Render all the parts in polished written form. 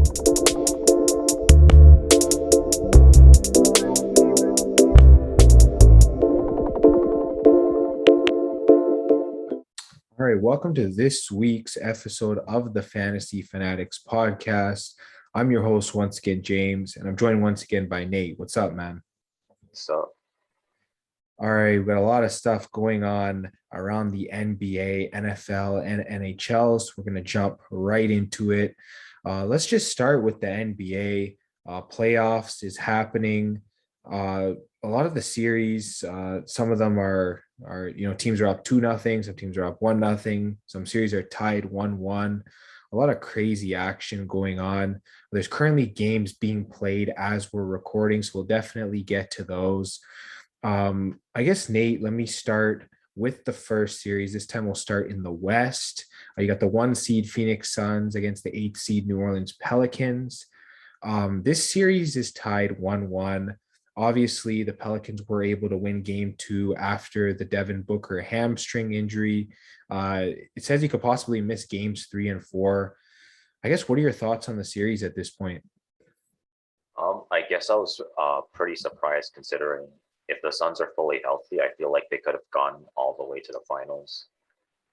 All right, welcome to this week's episode of the Fantasy Fanatics Podcast. I'm your host once again, James, and I'm joined once again by Nate. What's up, man? So, All right, we've got a lot of stuff going on around the NBA, NFL, and NHL, so we're going to jump right into it. Let's just start with the NBA. Playoffs is happening. A lot of the series, some of them are teams are up 2-0, some teams are up 1-0, some series are tied 1-1. A lot of crazy action going on. There's currently games being played as we're recording, so we'll definitely get to those. I guess, Nate, let me start with the first series. This time we'll start in the West. You got the 1 seed Phoenix Suns against the 8 seed New Orleans Pelicans. This series is tied 1-1. Obviously, the Pelicans were able to win game 2 after the Devin Booker hamstring injury. It says he could possibly miss games 3 and 4. I guess, what are your thoughts on the series at this point? I guess I was pretty surprised considering if the Suns are fully healthy, I feel like they could have gone all the way to the finals.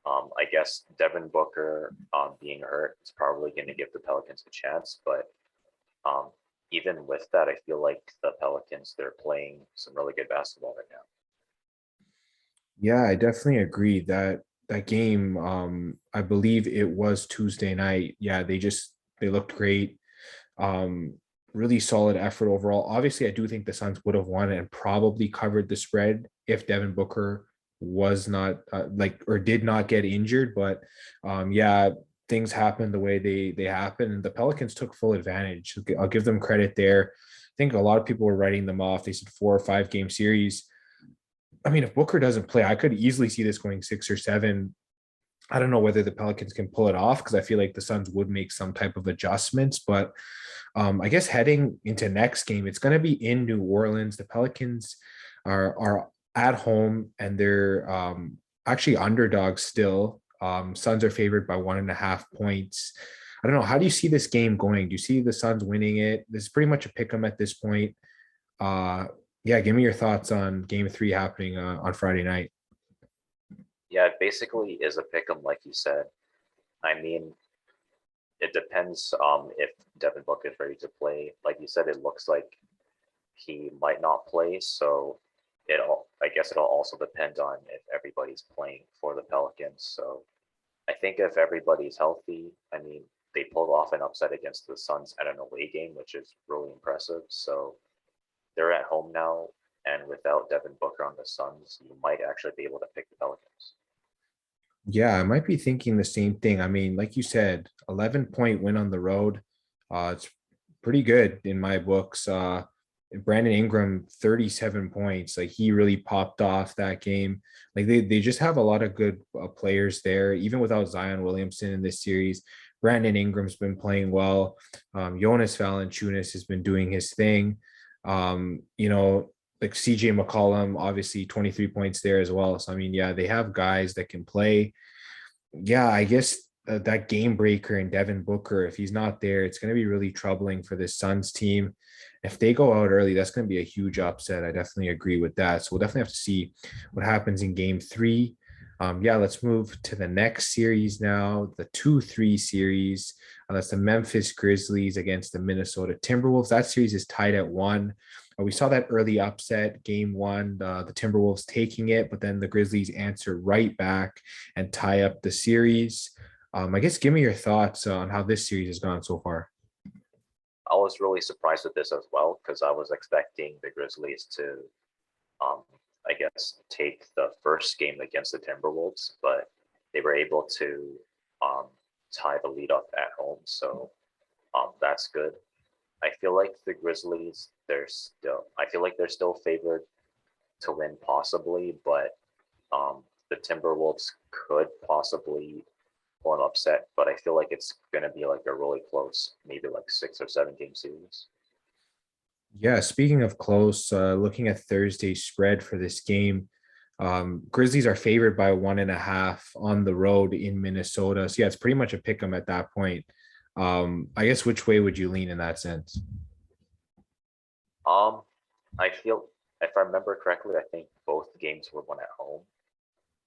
I guess Devin Booker being hurt is probably going to give the Pelicans a chance, but even with that, I feel like the Pelicans, they're playing some really good basketball right now. Yeah, I definitely agree that game, I believe it was Tuesday night. Yeah, they looked great. Really solid effort overall. Obviously, I do think the Suns would have won and probably covered the spread if Devin Booker was not or did not get injured. But yeah, things happened the way they happened, and the Pelicans took full advantage. I'll give them credit there. I think a lot of people were writing them off. They said 4 or 5 game series. I mean, if Booker doesn't play, I could easily see this going 6 or 7. I don't know whether the Pelicans can pull it off because I feel like the Suns would make some type of adjustments. But I guess heading into next game, it's going to be in New Orleans. The Pelicans are at home and they're actually underdogs still. Suns are favored by 1.5 points. I don't know. How do you see this game going? Do you see the Suns winning it? This is pretty much a pick 'em at this point. Yeah, give me your thoughts on game 3 happening on Friday night. Yeah, it basically is a pick 'em, like you said. I mean, it depends if Devin Booker is ready to play. Like you said, it looks like he might not play, so I guess it'll also depend on if everybody's playing for the Pelicans. So I think if everybody's healthy, I mean, they pulled off an upset against the Suns at an away game, which is really impressive. So they're at home now, and without Devin Booker on the Suns, you might actually be able to pick the Pelicans. Yeah, I might be thinking the same thing. I mean, like you said, 11-point win on the road. It's pretty good in my books. Brandon Ingram, 37 points. Like, he really popped off that game. Like, they just have a lot of good players there, even without Zion Williamson in this series. Brandon Ingram's been playing well. Jonas Valanciunas has been doing his thing. Like CJ McCollum, obviously 23 points there as well. So, I mean, yeah, they have guys that can play. Yeah, I guess that game breaker in Devin Booker, if he's not there, it's going to be really troubling for this Suns team. If they go out early, that's going to be a huge upset. I definitely agree with that. So we'll definitely have to see what happens in game 3. Yeah, let's move to the next series now, the 2-3 series. That's the Memphis Grizzlies against the Minnesota Timberwolves. That series is tied at 1. We saw that early upset, game 1, the Timberwolves taking it, but then the Grizzlies answer right back and tie up the series. I guess give me your thoughts on how this series has gone so far. I was really surprised with this as well because I was expecting the Grizzlies to, I guess, take the first game against the Timberwolves, but they were able to tie the lead up at home. So that's good. I feel like the Grizzlies, I feel like they're still favored to win possibly, but the Timberwolves could possibly pull an upset, but I feel like it's going to be like a really close, maybe like 6 or 7 game series. Yeah, speaking of close, looking at Thursday's spread for this game, Grizzlies are favored by 1.5 on the road in Minnesota. So yeah, it's pretty much a pick 'em at that point. I guess which way would you lean in that sense? Um, I feel if I remember correctly, I think both games were won at home.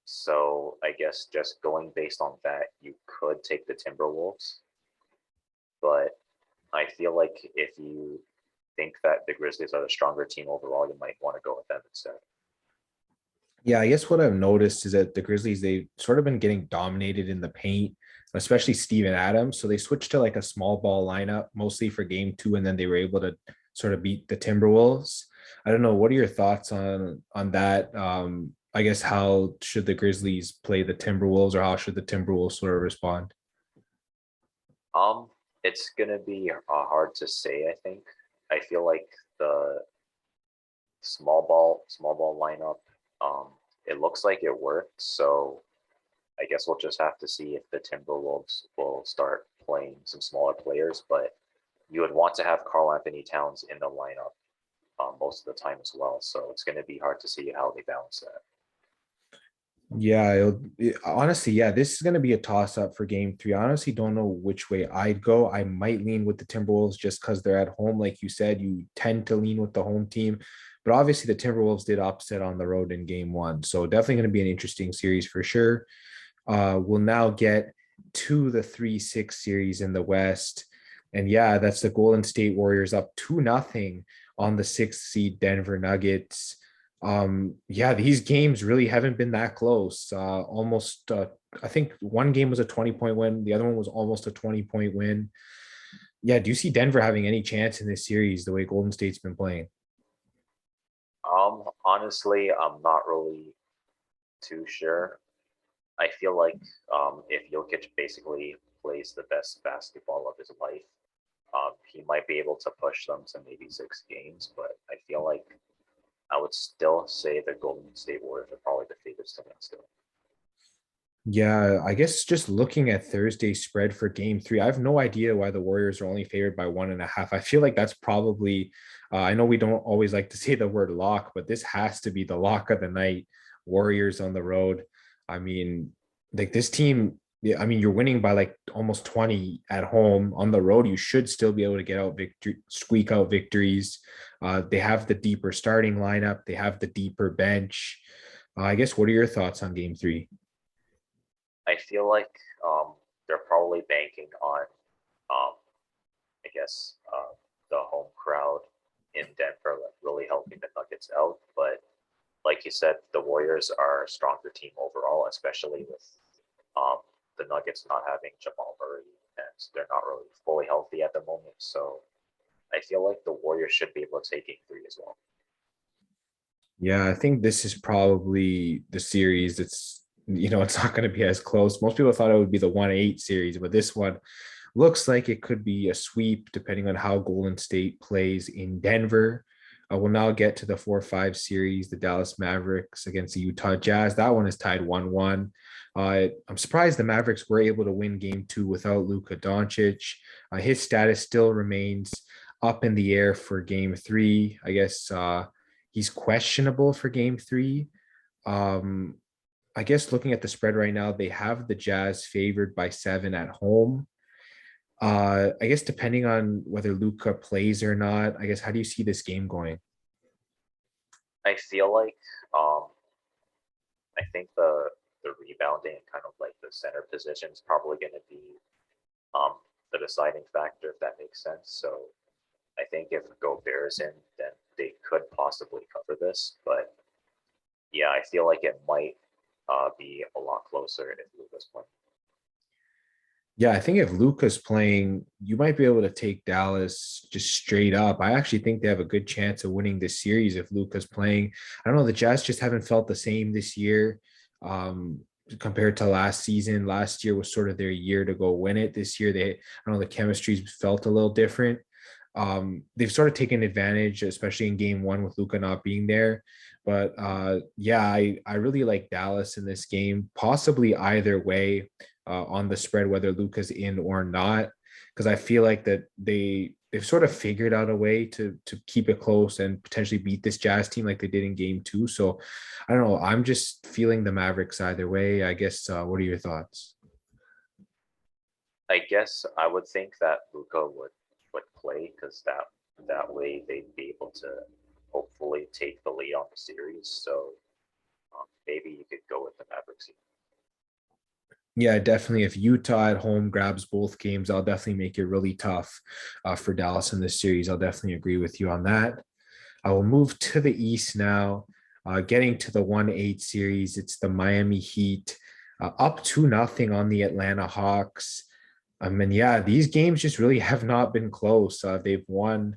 So I guess just going based on that, you could take the Timberwolves. But I feel like if you think that the Grizzlies are the stronger team overall, you might want to go with them instead. Yeah, I guess what I've noticed is that the Grizzlies, they've sort of been getting dominated in the paint, especially Steven Adams. So they switched to like a small ball lineup mostly for game two, and then they were able to sort of beat the Timberwolves. I don't know. What are your thoughts on that? I guess how should the Grizzlies play the Timberwolves, or how should the Timberwolves sort of respond? Um, it's gonna be hard to say. I think I feel like the small ball lineup. It looks like it worked. So I guess we'll just have to see if the Timberwolves will start playing some smaller players. But you would want to have Carl Anthony Towns in the lineup most of the time as well. So it's going to be hard to see how they balance that. Yeah, honestly, yeah, this is going to be a toss up for game three. I honestly don't know which way I'd go. I might lean with the Timberwolves just because they're at home. Like you said, you tend to lean with the home team. But obviously, the Timberwolves did upset on the road in game one. So definitely going to be an interesting series for sure. We'll now get to the 3-6 series in the West. And yeah, that's the Golden State Warriors up 2-0 on the sixth seed Denver Nuggets. Yeah, these games really haven't been that close. Almost I think one game was a 20-point win, the other one was almost a 20-point win. Yeah, do you see Denver having any chance in this series the way Golden State's been playing? Honestly, I'm not really too sure. I feel like if Jokic basically plays the best basketball of his life, he might be able to push them to maybe 6 games. But I feel like I would still say the Golden State Warriors are probably the favorites to win still. Yeah, I guess just looking at Thursday's spread for game three, I have no idea why the Warriors are only favored by 1.5. I feel like that's probably, I know we don't always like to say the word lock, but this has to be the lock of the night. Warriors on the road. I mean, like this team, yeah, I mean, you're winning by like almost 20 at home. On the road, you should still be able to get out victory, squeak out victories. They have the deeper starting lineup, they have the deeper bench. I guess, what are your thoughts on game three? I feel like they're probably banking on, um, I guess, the home crowd in Denver like really helping the Nuggets out. But like you said, the Warriors are a stronger team overall, especially with um, the Nuggets not having Jamal Murray and they're not really fully healthy at the moment. So I feel like the Warriors should be able to take game 3 as well. Yeah, I think this is probably the series that's, it's not going to be as close. Most people thought it would be the 1-8 series, but this one looks like it could be a sweep depending on how Golden State plays in Denver. We'll now get to the 4-5 series, the Dallas Mavericks against the Utah Jazz. That one is tied 1-1. I'm surprised the Mavericks were able to win game two without Luka Doncic. His status still remains up in the air for game three. I guess he's questionable for game three. Um, I guess looking at the spread right now, they have the Jazz favored by 7 at home. I guess depending on whether Luca plays or not, I guess how do you see this game going? I feel like um, I think the rebounding and kind of like the center position is probably going to be um, the deciding factor, if that makes sense. So I think if Gobert's in, then they could possibly cover this. But yeah, I feel like it might be a lot closer if Luka's playing. Yeah, I think if Luca's playing, you might be able to take Dallas just straight up. I actually think they have a good chance of winning this series if Luca's playing. I don't know, the Jazz just haven't felt the same this year um, compared to last season. Last year was sort of their year to go win it. This year, I don't know, the chemistry's felt a little different. They've sort of taken advantage, especially in game one with Luca not being there. But yeah, I really like Dallas in this game, possibly either way on the spread, whether Luca's in or not, because I feel like that they've sort of figured out a way to keep it close and potentially beat this Jazz team like they did in game two. So I don't know. I'm just feeling the Mavericks either way. I guess. What are your thoughts? I guess I would think that Luca would play because that way they'd be able to hopefully take the lead on the series. So maybe you could go with the Mavericks. Yeah, definitely. If Utah at home grabs both games, I'll definitely make it really tough for Dallas in this series. I'll definitely agree with you on that. I will move to the East now. Getting to the 1-8 series, it's the Miami Heat up 2-0 on the Atlanta Hawks. And yeah, these games just really have not been close. They've won,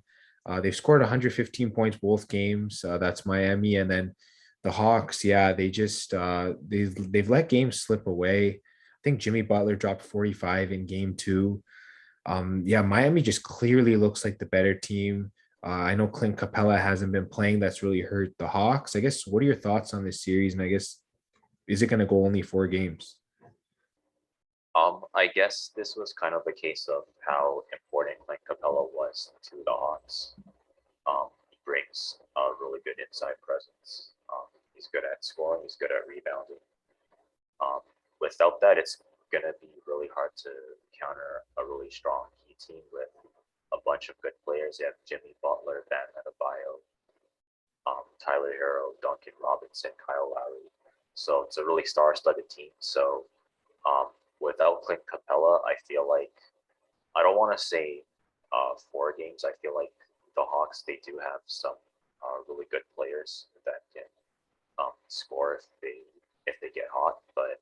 they've scored 115 points both games. That's Miami. And then the Hawks, yeah, they've let games slip away. I think Jimmy Butler dropped 45 in game two. Yeah, Miami just clearly looks like the better team. I know Clint Capella hasn't been playing. That's really hurt the Hawks. I guess, what are your thoughts on this series? And I guess, is it going to go only 4 games? I guess this was kind of a case of how important Clint Capella was to the Hawks. He brings a really good inside presence. He's good at scoring. He's good at rebounding. Um, Without that, it's gonna be really hard to counter a really strong Heat team with a bunch of good players. You have Jimmy Butler, Bam Adebayo, Tyler Hero, Duncan Robinson, Kyle Lowry. So it's a really star-studded team. So um, without Clint Capella, I feel like I don't want to say 4 games. I feel like the Hawks they do have some really good players that can score if they get hot, but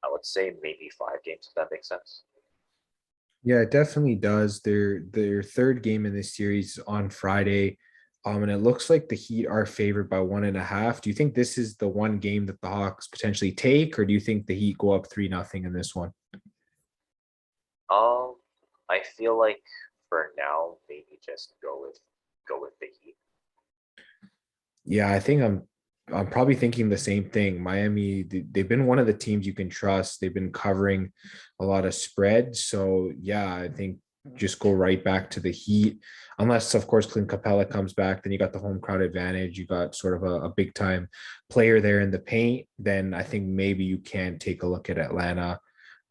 I would say maybe 5 games if that makes sense. Yeah, it definitely does. Their third game in this series on Friday. And it looks like the Heat are favored by 1.5. Do you think this is the one game that the Hawks potentially take, or do you think the Heat go up 3-0 in this one? Um, I feel like for now maybe just go with the Heat. Yeah, I think I'm probably thinking the same thing. Miami, they've been one of the teams you can trust. They've been covering a lot of spread. So yeah, I think just go right back to the Heat. Unless, of course, Clint Capella comes back, then you got the home crowd advantage. You got sort of a big time player there in the paint. Then I think maybe you can take a look at Atlanta.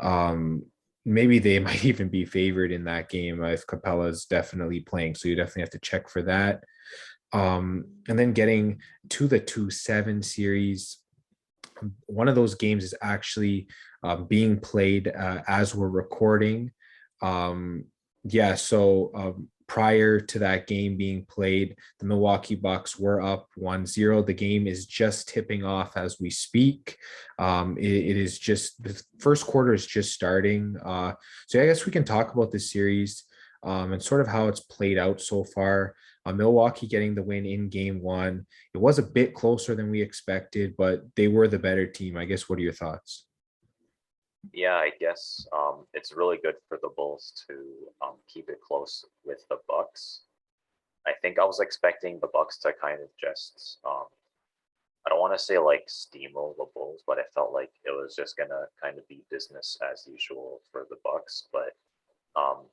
Um, Maybe they might even be favored in that game if Capella's definitely playing. So you definitely have to check for that. And then getting to the 2-7 series, one of those games is actually being played as we're recording. Um, yeah, so prior to that game being played, the Milwaukee Bucks were up 1-0. The game is just tipping off as we speak. It is just the first quarter is just starting. So I guess we can talk about this series and sort of how it's played out so far. Milwaukee getting the win in game one. It was a bit closer than we expected, but they were the better team. I guess, what are your thoughts? Yeah, I guess it's really good for the Bulls to keep it close with the Bucks. I think I was expecting the Bucks to kind of just I don't want to say like steamroll the Bulls, but I felt like it was just gonna kind of be business as usual for the Bucks. But um,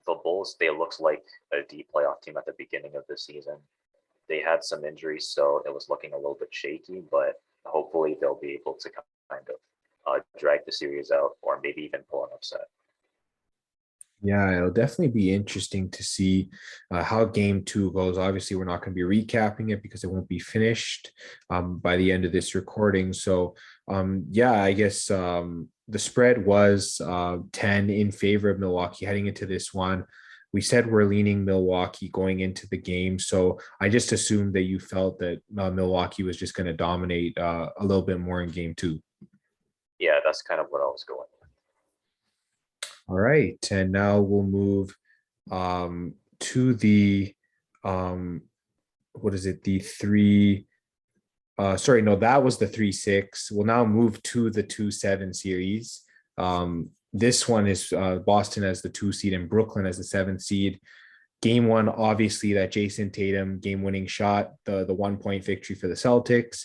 the Bulls, they looked like a deep playoff team at the beginning of the season. They had some injuries, so it was looking a little bit shaky. But hopefully, they'll be able to kind of drag the series out, or maybe even pull an upset. Yeah, it'll definitely be interesting to see how game two goes. Obviously, we're not going to be recapping it because it won't be finished by the end of this recording. So, yeah, I guess the spread was 10 in favor of Milwaukee heading into this one. We said we're leaning Milwaukee going into the game. So I just assumed that you felt that Milwaukee was just going to dominate a little bit more in game two. Yeah, that's kind of what I was going. All right. And now we'll move to the um what is it, the three sorry, no, that was the 3-6. We'll now move to the 2-7 series. This one is Boston as the 2 seed and Brooklyn as the 7 seed. Game one, obviously, that Jason Tatum game-winning shot, the 1 point victory for the Celtics.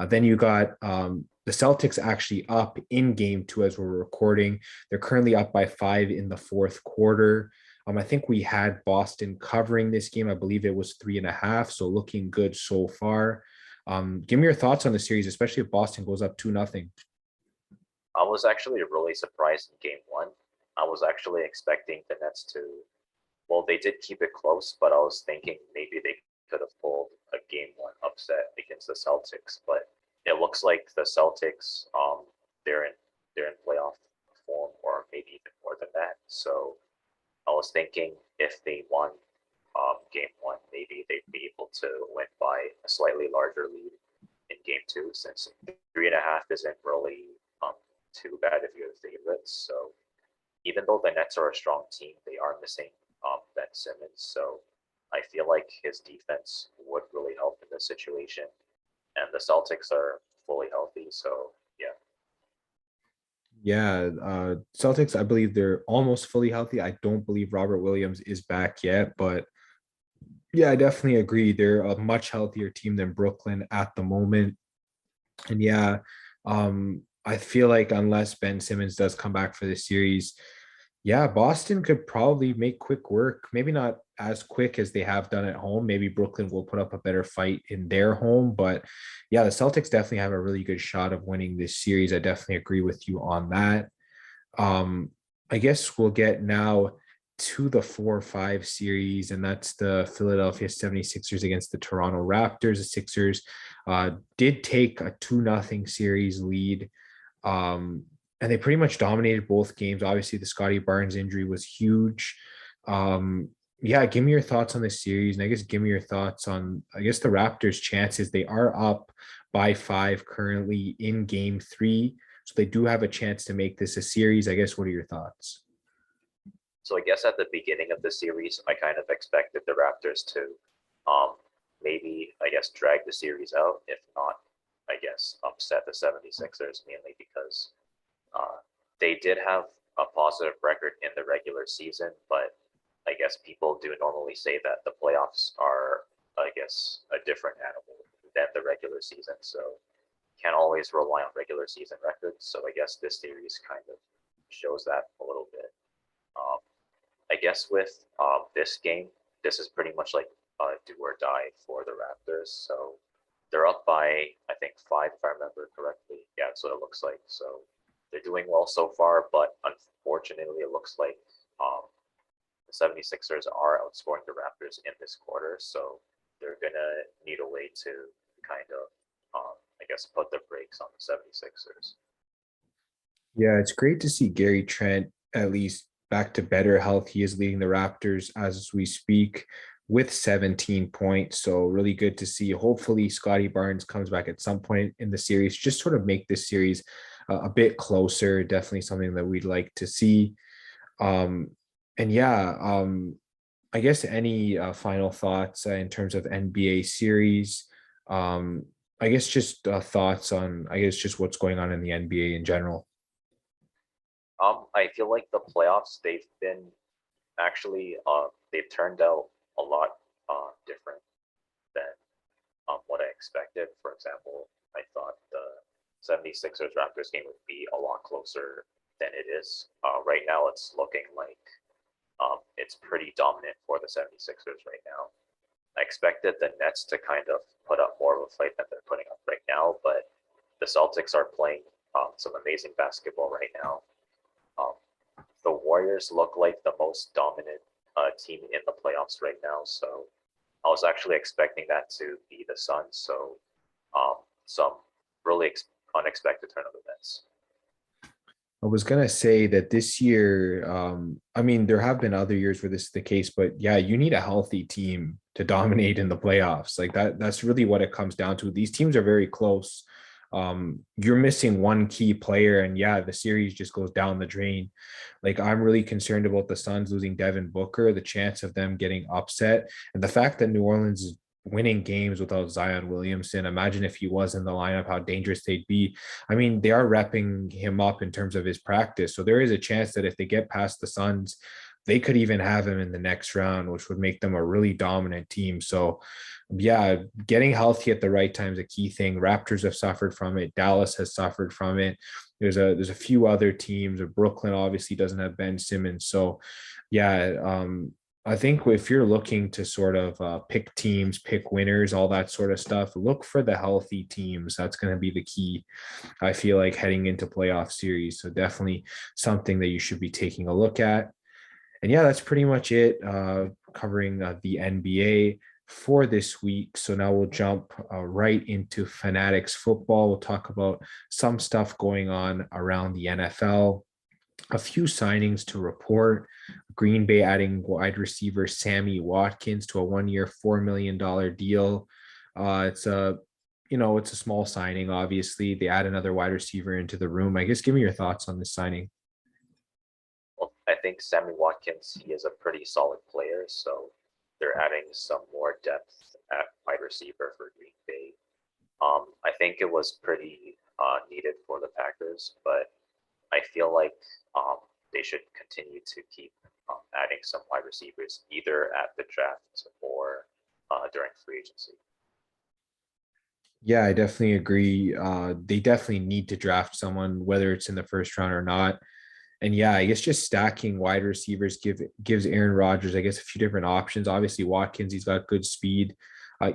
Then you got the Celtics actually up in game two as we're recording. They're currently up by 5 in the fourth quarter. I think we had Boston covering this game. I believe it was 3.5, so looking good so far. Give me your thoughts on the series, especially if Boston goes up 2-0. I was actually really surprised in game one. I was actually expecting the Nets to, well, they did keep it close, but I was thinking maybe they could have pulled a game one upset against the Celtics. But it looks like the Celtics, they're in they're in playoff form, or maybe even more than that. So I was thinking if they won game one, maybe they'd be able to win by a slightly larger lead in game two, since 3.5 isn't really too bad if you're the favorites. So even though the Nets are a strong team, they are missing Ben Simmons. So I feel like his defense would really help in this situation. And the Celtics are fully healthy. So yeah. Yeah, Celtics, I believe they're almost fully healthy. I don't believe Robert Williams is back yet, but yeah, I definitely agree. They're a much healthier team than Brooklyn at the moment. And yeah, I feel like unless Ben Simmons does come back for this series, yeah, Boston could probably make quick work. Maybe not as quick as they have done at home. Maybe Brooklyn will put up a better fight in their home. But yeah, the Celtics definitely have a really good shot of winning this series. I definitely agree with you on that. Um, I guess we'll get now to the 4-5 series, and that's the Philadelphia 76ers against the Toronto Raptors. The Sixers did take a 2-0 series lead. Um, and they pretty much dominated both games. Obviously, the Scotty Barnes injury was huge. Yeah, give me your thoughts on this series. And I guess give me your thoughts on, I guess, the Raptors' chances. They are up by 5 currently in game 3. So they do have a chance to make this a series. I guess, what are your thoughts? So I guess at the beginning of the series, I kind of expected the Raptors to um, maybe, I guess, drag the series out. If not, I guess, upset the 76ers, mainly because they did have a positive record in the regular season, but I guess people do normally say that the playoffs are, I guess, a different animal than the regular season. So can't always rely on regular season records. So I guess this series kind of shows that a little bit. Um, I guess with this game, this is pretty much like do or die for the Raptors. So they're up by, I think, 5, if I remember correctly. Yeah, that's what it looks like. So they're doing well so far, but unfortunately, it looks like the 76ers are outscoring the Raptors in this quarter. So they're going to need a way to kind of, I guess, put the brakes on the 76ers. Yeah, it's great to see Gary Trent at least back to better health. He is leading the Raptors as we speak with 17 points. So really good to see. Hopefully Scotty Barnes comes back at some point in the series, just sort of make this series a bit closer. Definitely something that we'd like to see. Um, and yeah, I guess any final thoughts in terms of NBA series? Um, I guess just thoughts on, I guess, just what's going on in the NBA in general. I feel like the playoffs, they've been actually, they've turned out a lot different than what I expected. For example, I thought the 76ers Raptors game would be a lot closer than it is. Right now, it's looking like it's pretty dominant for the 76ers right now. I expected the Nets to kind of put up more of a fight than they're putting up right now, but the Celtics are playing some amazing basketball right now. Um, the Warriors look like the most dominant team in the playoffs right now, so I was actually expecting that to be the Suns. So some really unexpected turn of events. I was gonna say that this year, I mean, there have been other years where this is the case, but yeah, you need a healthy team to dominate in the playoffs. Like that's really what it comes down to. These teams are very close. You're missing one key player, and yeah, the series just goes down the drain. Like I'm really concerned about the Suns losing Devin Booker, the chance of them getting upset, and the fact that New Orleans is winning games without Zion Williamson. Imagine if he was in the lineup, how dangerous they'd be. I mean, they are repping him up in terms of his practice. So there is a chance that if they get past the Suns, they could even have him in the next round, which would make them a really dominant team. So, yeah, getting healthy at the right time is a key thing. Raptors have suffered from it. Dallas has suffered from it. There's a few other teams. Brooklyn obviously doesn't have Ben Simmons. So, yeah, I think if you're looking to sort of pick teams, pick winners, all that sort of stuff, look for the healthy teams. That's going to be the key, I feel like, heading into playoff series. So definitely something that you should be taking a look at. And yeah, that's pretty much it, covering the NBA for this week. So now we'll jump right into Fanatics football. We'll talk about some stuff going on around the NFL, a few signings to report. Green Bay adding wide receiver Sammy Watkins to a 1-year, $4 million deal. It's a it's a small signing. Obviously, they add another wide receiver into the room. I guess give me your thoughts on this signing. Well, I think Sammy Watkins, he is a pretty solid player, so they're adding some more depth at wide receiver for Green Bay. I think it was pretty needed for the Packers, but I feel like they should continue to keep adding some wide receivers either at the draft or during free agency. Yeah, I definitely agree. They definitely need to draft someone, whether it's in the first round or not. And yeah, I guess just stacking wide receivers gives Aaron Rodgers, I guess, a few different options. Obviously, Watkins, he's got good speed,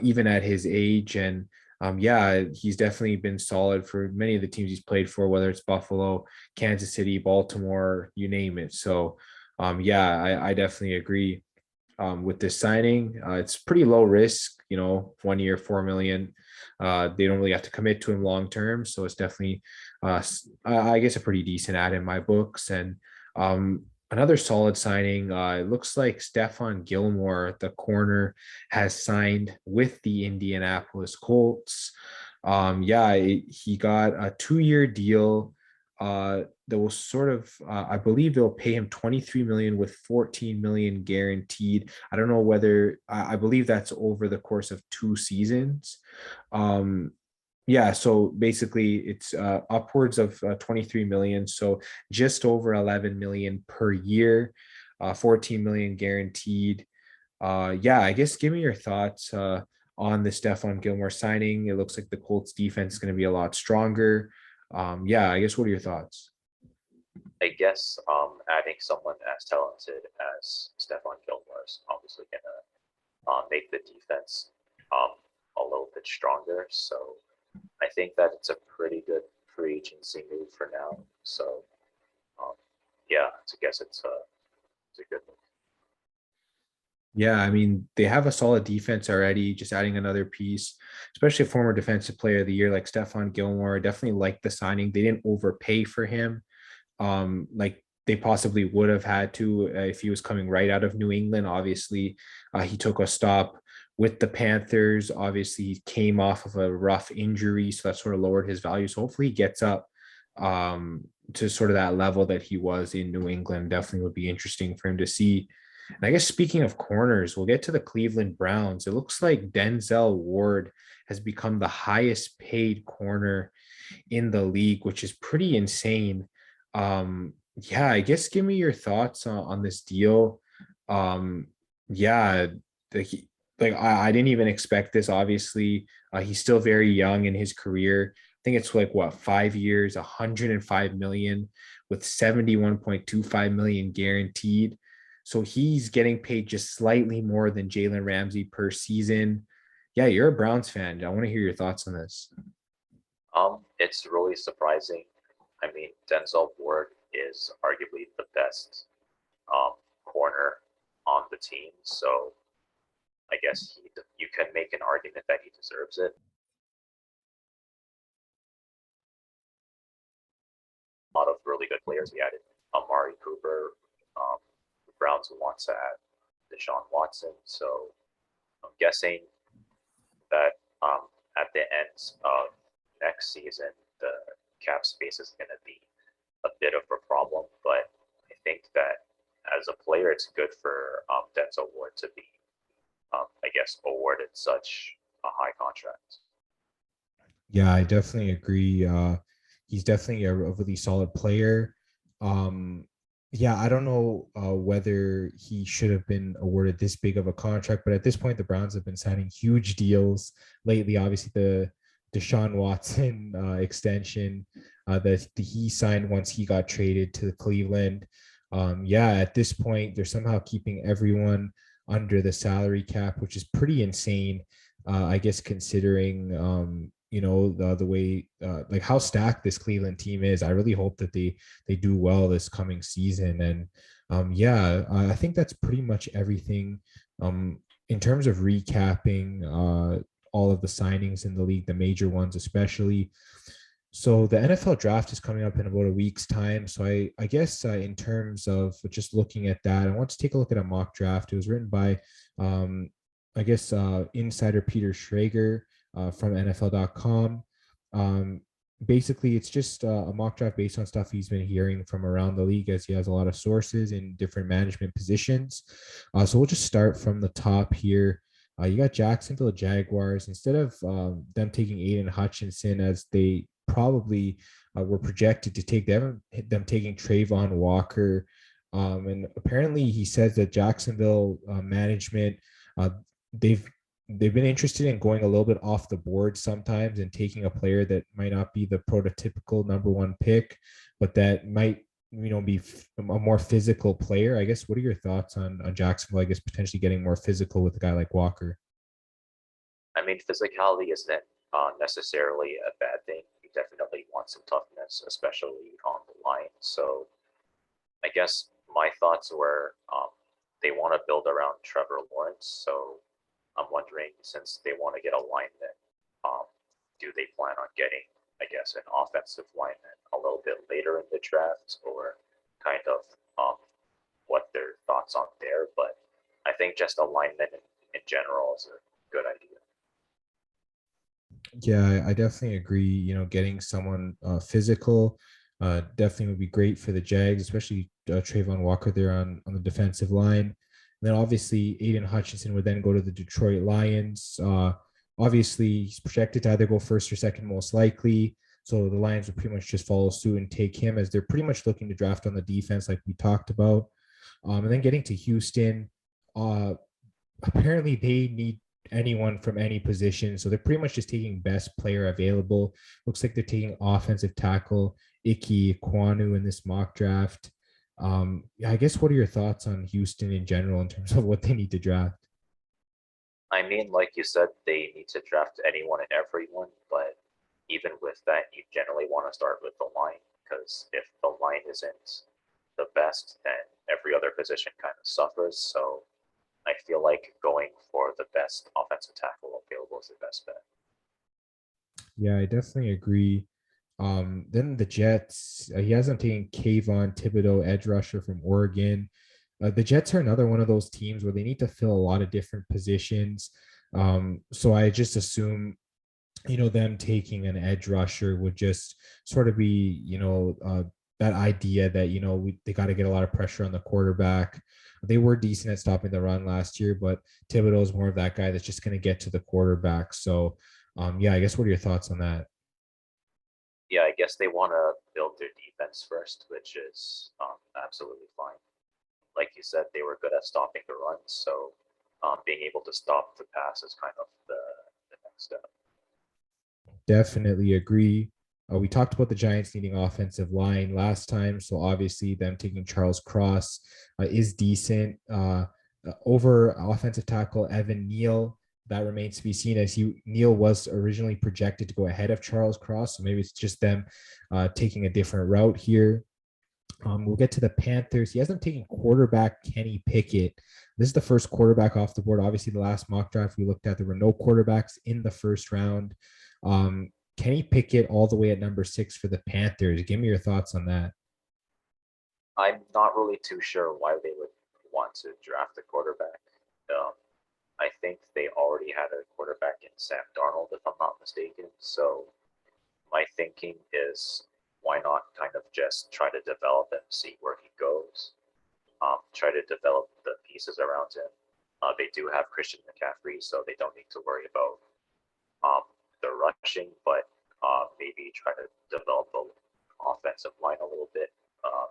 even at his age. And yeah, he's definitely been solid for many of the teams he's played for, whether it's Buffalo, Kansas City, Baltimore, you name it. So yeah, I definitely agree with this signing. It's pretty low risk, 1 year, 4 million. They don't really have to commit to him long term, so it's definitely, I guess, a pretty decent ad in my books. And another solid signing. It looks like Stephon Gilmore, the corner, has signed with the Indianapolis Colts. Yeah, he got a 2-year deal that will sort of I believe they'll pay him 23 million with 14 million guaranteed. I don't know whether I believe that's over the course of 2 seasons. um yeah, so basically it's upwards of 23 million, so just over 11 million per year, 14 million guaranteed. Yeah, I guess give me your thoughts on the Stephon Gilmore signing. It looks like the Colts defense is going to be a lot stronger. Yeah, I guess what are your thoughts? I guess adding someone as talented as Stephon Gilmore is obviously going to make the defense a little bit stronger. So I think that it's a pretty good free agency move for now. So yeah, I guess it's a good move. Yeah, I mean, they have a solid defense already, just adding another piece, especially a former defensive player of the year like Stephon Gilmore. I definitely like the signing. They didn't overpay for him, like they possibly would have had to if he was coming right out of New England. Obviously, he took a stop with the Panthers. Obviously, he came off of a rough injury, so that sort of lowered his value. So hopefully, he gets up to sort of that level that he was in New England. Definitely would be interesting for him to see. And I guess speaking of corners, we'll get to the Cleveland Browns. It looks like Denzel Ward has become the highest paid corner in the league, which is pretty insane. Yeah, I guess give me your thoughts on this deal. Um, yeah, like, I didn't even expect this. Obviously, he's still very young in his career. I think it's like what, 5 years, 105 million with 71.25 million guaranteed. So he's getting paid just slightly more than Jalen Ramsey per season. Yeah, you're a Browns fan. I want to hear your thoughts on this. It's really surprising. I mean, Denzel Ward is arguably the best corner on the team, so I guess you can make an argument that he deserves it. A lot of really good players we added. Amari Cooper, the Browns want to add Deshaun Watson, so I'm guessing that at the end of next season, the cap space is going to be a bit of a problem. But I think that as a player, it's good for Denzel Ward to be, I guess, awarded such a high contract. Yeah, I definitely agree. He's definitely a really solid player. Yeah, I don't know whether he should have been awarded this big of a contract, but at this point, the Browns have been signing huge deals lately. Obviously, the Deshaun Watson extension that he signed once he got traded to Cleveland. Yeah, at this point, they're somehow keeping everyone under the salary cap, which is pretty insane. I guess considering the way like how stacked this Cleveland team is. I really hope that they do well this coming season. And yeah, I think that's pretty much everything. In terms of recapping all of the signings in the league, the major ones especially. So the NFL draft is coming up in about a week's time. So I guess in terms of just looking at that, I want to take a look at a mock draft. It was written by, um, I guess, insider Peter Schrager from NFL.com. Um, Basically, it's just a mock draft based on stuff he's been hearing from around the league, as he has a lot of sources in different management positions. So we'll just start from the top here. You got Jacksonville Jaguars. Instead of them taking Aiden Hutchinson as they probably were projected to take them taking Trayvon Walker. And apparently he says that Jacksonville management, uh, they've they've been interested in going a little bit off the board sometimes and taking a player that might not be the prototypical number one pick, but that might be a more physical player. I guess what are your thoughts on Jacksonville? I guess potentially getting more physical with a guy like Walker. I mean, physicality isn't necessarily a bad thing. You definitely want some toughness, especially on the line. So I guess my thoughts were they want to build around Trevor Lawrence. So I'm wondering, since they want to get a lineman, do they plan on getting, I guess, an offensive lineman a little bit later in the draft, or kind of what their thoughts on there? But I think just a lineman in general is a good idea. Yeah, I definitely agree. Getting someone physical definitely would be great for the Jags, especially Trayvon Walker there on the defensive line. And then obviously Aiden Hutchinson would then go to the Detroit Lions. Obviously, he's projected to either go first or second, most likely. So the Lions would pretty much just follow suit and take him, as they're pretty much looking to draft on the defense, like we talked about. And then getting to Houston, uh, apparently they need anyone from any position. So they're pretty much just taking best player available. Looks like they're taking offensive tackle Ike Kwanu in this mock draft. I guess what are your thoughts on Houston in general in terms of what they need to draft? I mean, like you said, they need to draft anyone and everyone, but even with that, you generally want to start with the line, because if the line isn't the best, then every other position kind of suffers. So I feel like going for the best offensive tackle available is the best bet. Yeah, I definitely agree. Then the Jets, he hasn't taken Kayvon Thibodeau, edge rusher from Oregon. The Jets are another one of those teams where they need to fill a lot of different positions. So I just assume, them taking an edge rusher would just sort of be, that idea that, they got to get a lot of pressure on the quarterback. They were decent at stopping the run last year, but Thibodeau is more of that guy that's just going to get to the quarterback. So, yeah, I guess what are your thoughts on that? Yeah, I guess they want to build their defense first, which is absolutely fine. Like you said, they were good at stopping the run, so being able to stop the pass is kind of the next step. Definitely agree. We talked about the Giants needing offensive line last time, so obviously them taking Charles Cross is decent. Over offensive tackle Evan Neal, that remains to be seen, as Neal was originally projected to go ahead of Charles Cross, so maybe it's just them taking a different route here. We'll get to the Panthers. He hasn't taken quarterback Kenny Pickett. This is the first quarterback off the board. Obviously, the last mock draft we looked at, there were no quarterbacks in the first round. Kenny Pickett all the way at number 6 for the Panthers. Give me your thoughts on that. I'm not really too sure why they would want to draft a quarterback. I think they already had a quarterback in Sam Darnold, if I'm not mistaken. So my thinking is, why not kind of just try to develop him, see where he goes, try to develop the pieces around him. They do have Christian McCaffrey, so they don't need to worry about the rushing, but maybe try to develop the offensive line a little bit.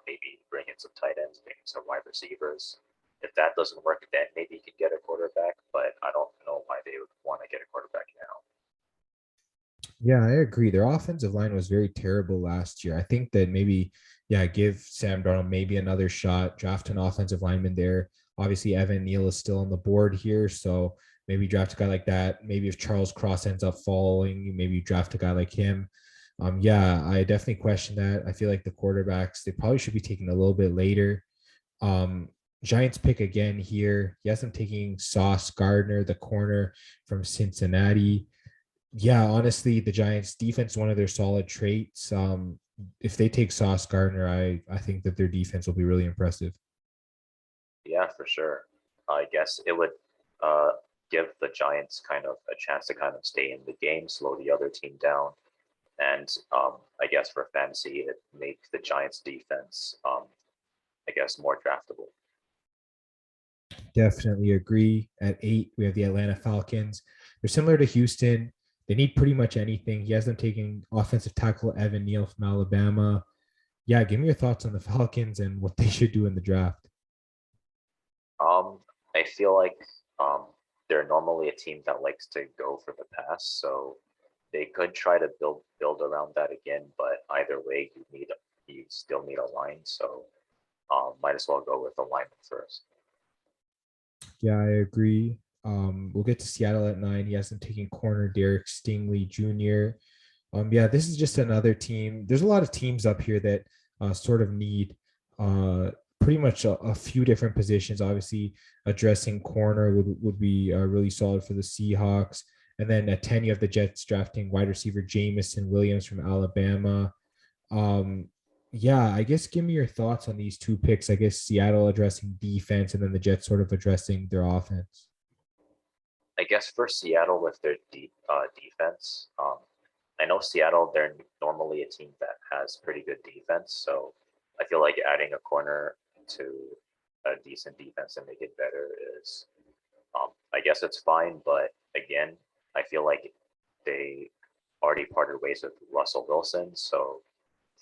Maybe bring in some tight ends, maybe some wide receivers. If that doesn't work, then maybe you can get a quarterback, but I don't know why they would want to get a quarterback now. Yeah, I agree. Their offensive line was very terrible last year. I think that maybe, yeah, give Sam Darnold maybe another shot, draft an offensive lineman there. Obviously, Evan Neal is still on the board here, so maybe draft a guy like that. Maybe if Charles Cross ends up falling, maybe you draft a guy like him. Yeah, I definitely question that. I feel like the quarterbacks, they probably should be taken a little bit later. Um, Giants pick again here. Yes, I'm taking Sauce Gardner, the corner from Cincinnati. Yeah, honestly, the Giants defense, one of their solid traits. If they take Sauce Gardner, I think that their defense will be really impressive. Yeah, for sure. I guess it would uh, give the Giants kind of a chance to kind of stay in the game, slow the other team down, and I guess for fantasy, it make the Giants defense, I guess, more draftable. Definitely agree. At 8, we have the Atlanta Falcons. They're similar to Houston. They need pretty much anything. He has them taking offensive tackle Evan Neal from Alabama. Yeah, give me your thoughts on the Falcons and what they should do in the draft. Um, I feel like um, they're normally a team that likes to go for the pass, so they could try to build around that again. But either way, you still need a line, so might as well go with a lineman first. Yeah, I agree. We'll get to Seattle at 9. He has them taking corner Derek Stingley Jr. Yeah, this is just another team. There's a lot of teams up here that sort of need pretty much a few different positions. Obviously, addressing corner would be really solid for the Seahawks. And then at 10, you have the Jets drafting wide receiver Jamison Williams from Alabama. Um, yeah, I guess give me your thoughts on these two picks. I guess Seattle addressing defense and then the Jets sort of addressing their offense. I guess for Seattle with their defense, I know Seattle, they're normally a team that has pretty good defense. So I feel like adding a corner to a decent defense and make it better is, I guess it's fine. But again, I feel like they already parted ways with Russell Wilson. So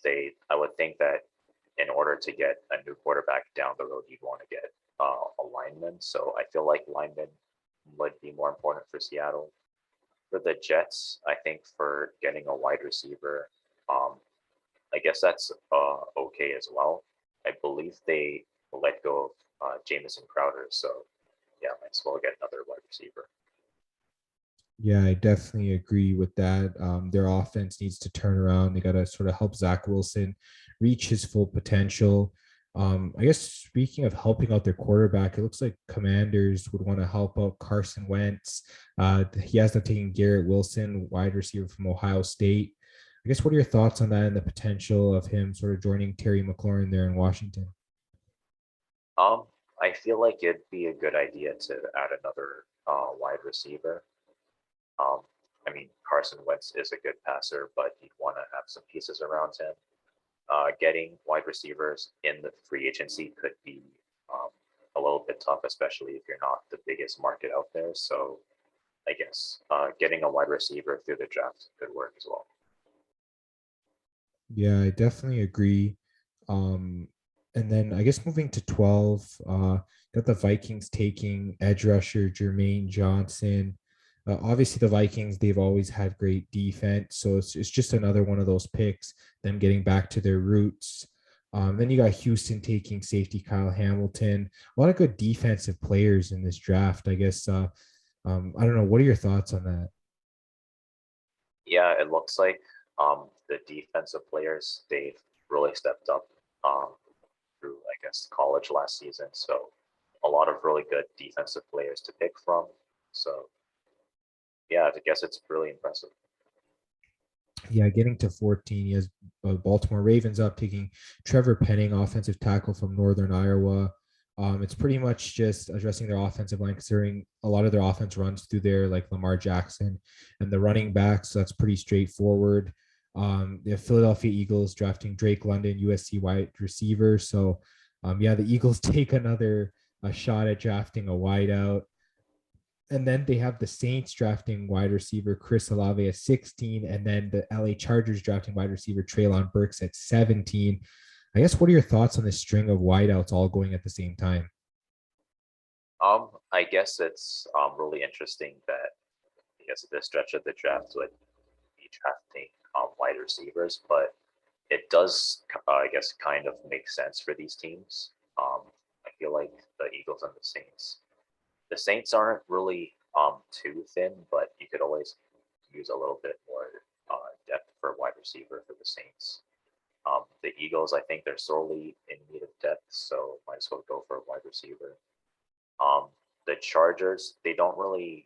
I would think that in order to get a new quarterback down the road, you'd want to get a lineman. So I feel like linemen would be more important for Seattle. For the Jets, I think for getting a wide receiver, um, I guess that's okay as well. I believe they let go of Jamison Crowder, so yeah, might as well get another wide receiver. Yeah, I definitely agree with that. Their offense needs to turn around. They got to sort of help Zach Wilson reach his full potential. I guess speaking of helping out their quarterback, it looks like Commanders would want to help out Carson Wentz. He has them taking Garrett Wilson, wide receiver from Ohio State. I guess what are your thoughts on that and the potential of him sort of joining Terry McLaurin there in Washington? Um, I feel like it'd be a good idea to add another wide receiver. Um, I mean, Carson Wentz is a good passer, but you'd want to have some pieces around him. Getting wide receivers in the free agency could be um, a little bit tough, especially if you're not the biggest market out there. So I guess getting a wide receiver through the draft could work as well. Yeah, I definitely agree. And then I guess moving to 12, got the Vikings taking edge rusher Jermaine Johnson. Obviously, the Vikings, they've always had great defense. So it's just another one of those picks, them getting back to their roots. Then you got Houston taking safety Kyle Hamilton. A lot of good defensive players in this draft. I guess, I don't know. What are your thoughts on that? Yeah, it looks like the defensive players, they've really stepped up through, I guess, college last season. So a lot of really good defensive players to pick from. So yeah, I guess it's really impressive. Yeah, getting to 14, he has Baltimore Ravens up, taking Trevor Penning, offensive tackle from Northern Iowa. It's pretty much just addressing their offensive line, considering a lot of their offense runs through there, like Lamar Jackson and the running backs. So that's pretty straightforward. The Philadelphia Eagles drafting Drake London, USC wide receiver. So, yeah, the Eagles take another shot at drafting a wideout. And then they have the Saints drafting wide receiver Chris Olave at 16, and then the LA Chargers drafting wide receiver Traylon Burks at 17. I guess what are your thoughts on this string of wideouts all going at the same time? I guess it's really interesting that I guess at this stretch of the draft would be drafting wide receivers, but it does, I guess, kind of make sense for these teams. I feel like the Eagles and the Saints. The Saints aren't really too thin, but you could always use a little bit more depth for wide receiver for the Saints. The Eagles, I think they're sorely in need of depth, so might as well go for a wide receiver. The Chargers, they don't really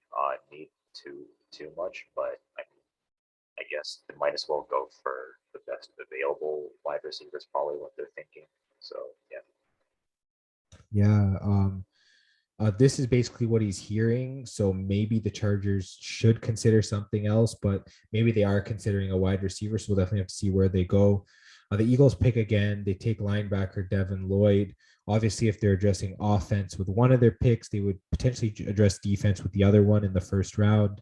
need too much, but I guess they might as well go for the best available wide receivers. Probably what they're thinking. So yeah. Yeah. This is basically what he's hearing. So maybe the Chargers should consider something else, but maybe they are considering a wide receiver. So we'll definitely have to see where they go. The Eagles pick again. They take linebacker Devin Lloyd. Obviously, if they're addressing offense with one of their picks, they would potentially address defense with the other one in the first round.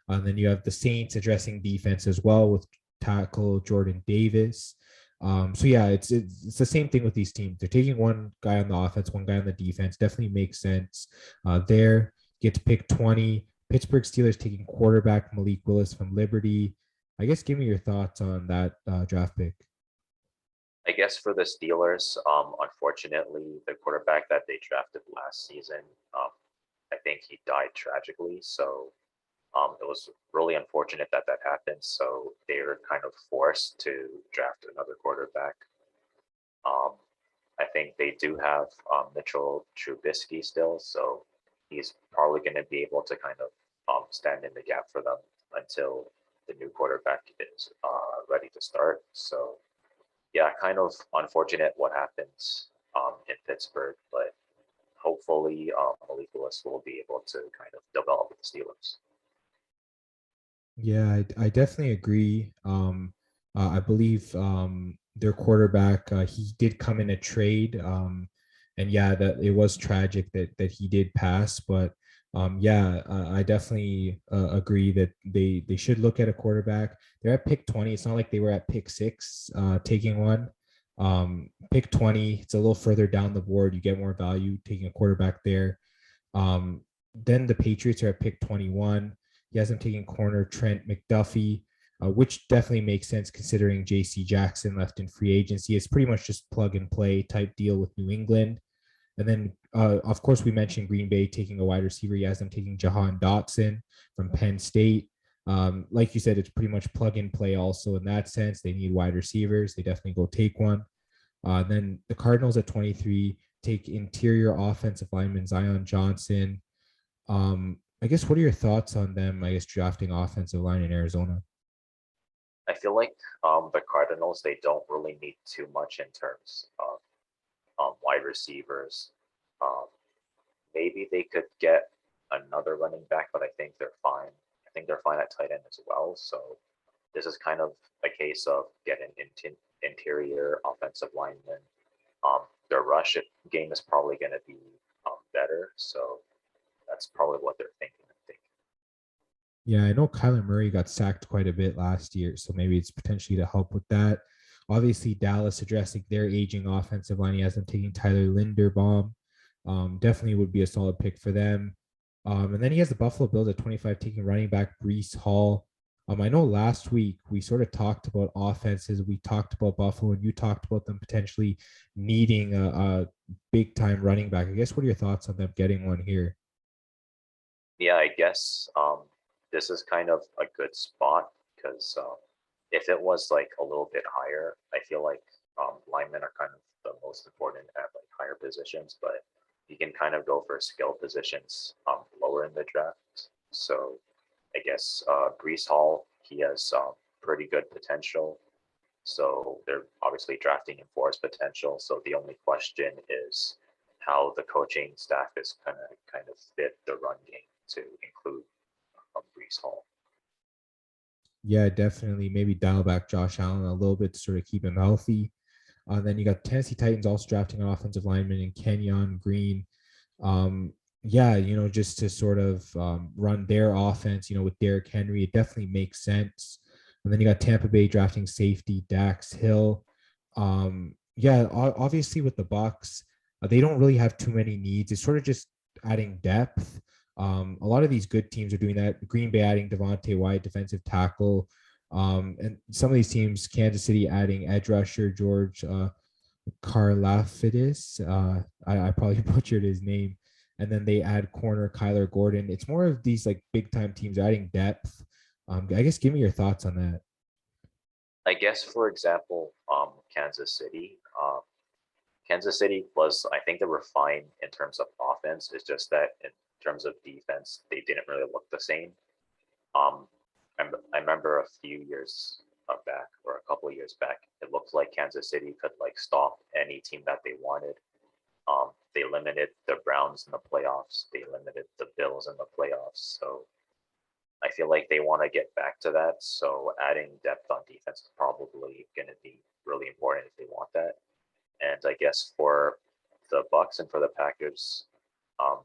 And then you have the Saints addressing defense as well with tackle Jordan Davis. So yeah, it's the same thing with these teams. They're taking one guy on the offense, one guy on the defense. Definitely makes sense. There, get to pick 20. Pittsburgh Steelers taking quarterback Malik Willis from Liberty. I guess give me your thoughts on that draft pick. I guess for the Steelers, unfortunately, the quarterback that they drafted last season, I think he died tragically. So it was really unfortunate that that happened. So they were kind of forced to draft another quarterback. I think they do have Mitchell Trubisky still, so he's probably going to be able to kind of stand in the gap for them until the new quarterback is ready to start. So yeah, kind of unfortunate what happens in Pittsburgh, but hopefully Malik Willis will be able to kind of develop with the Steelers. Yeah, I definitely agree. I believe their quarterback, he did come in a trade. And yeah, that it was tragic that he did pass. But yeah, I definitely agree that they should look at a quarterback. They're at pick 20. It's not like they were at pick 6 taking one. Pick 20, it's a little further down the board. You get more value taking a quarterback there. Then the Patriots are at pick 21. He has them taking corner Trent McDuffie, which definitely makes sense considering J.C. Jackson left in free agency. It's pretty much just plug and play type deal with New England. And then, of course, we mentioned Green Bay taking a wide receiver. He has them taking Jahan Dotson from Penn State. Like you said, it's pretty much plug and play also in that sense. They need wide receivers. They definitely go take one. Then the Cardinals at 23 take interior offensive lineman Zion Johnson. I guess what are your thoughts on them, I guess, drafting offensive line in Arizona? I feel like the Cardinals, they don't really need too much in terms of wide receivers. Um, Maybe they could get another running back, but I think they're fine. I think they're fine at tight end as well. So this is kind of a case of getting interior offensive linemen. Their rush game is probably going to be better. So that's probably what they're thinking, I think. Yeah, I know Kyler Murray got sacked quite a bit last year, so maybe it's potentially to help with that. Obviously, Dallas addressing their aging offensive line. He has them taking Tyler Linderbaum. Definitely would be a solid pick for them. And then he has the Buffalo Bills at 25 taking running back Breece Hall. I know last week we sort of talked about offenses. We talked about Buffalo, and you talked about them potentially needing a big time running back. I guess what are your thoughts on them getting one here? Yeah, I guess this is kind of a good spot because if it was like a little bit higher, I feel like linemen are kind of the most important at like higher positions, but you can kind of go for skill positions lower in the draft. So I guess Brees Hall, he has pretty good potential. So they're obviously drafting him for his potential. So the only question is how the coaching staff is going to kind of fit the run game to include Brees Hall. Yeah, definitely. Maybe dial back Josh Allen a little bit to sort of keep him healthy. Then you got Tennessee Titans also drafting an offensive lineman in Kenyon Green. Yeah, just to sort of run their offense, with Derrick Henry, it definitely makes sense. And then you got Tampa Bay drafting safety Dax Hill. Yeah, obviously with the Bucks, they don't really have too many needs. It's sort of just adding depth. A lot of these good teams are doing that. Green Bay adding Devontae White, defensive tackle. And some of these teams, Kansas City adding edge rusher George Karlafidis. I probably butchered his name. And then they add corner Kyler Gordon. It's more of these like big time teams adding depth. I guess give me your thoughts on that. I guess, for example, Kansas City. Kansas City was, I think they were fine in terms of offense. It's just that in terms of defense, they didn't really look the same. Um, I remember a few years back, or a couple of years back, it looked like Kansas City could like stop any team that they wanted. They limited the Browns in the playoffs. They limited the Bills in the playoffs. So I feel like they want to get back to that. So adding depth on defense is probably going to be really important if they want that. And I guess for the Bucks and for the Packers, um,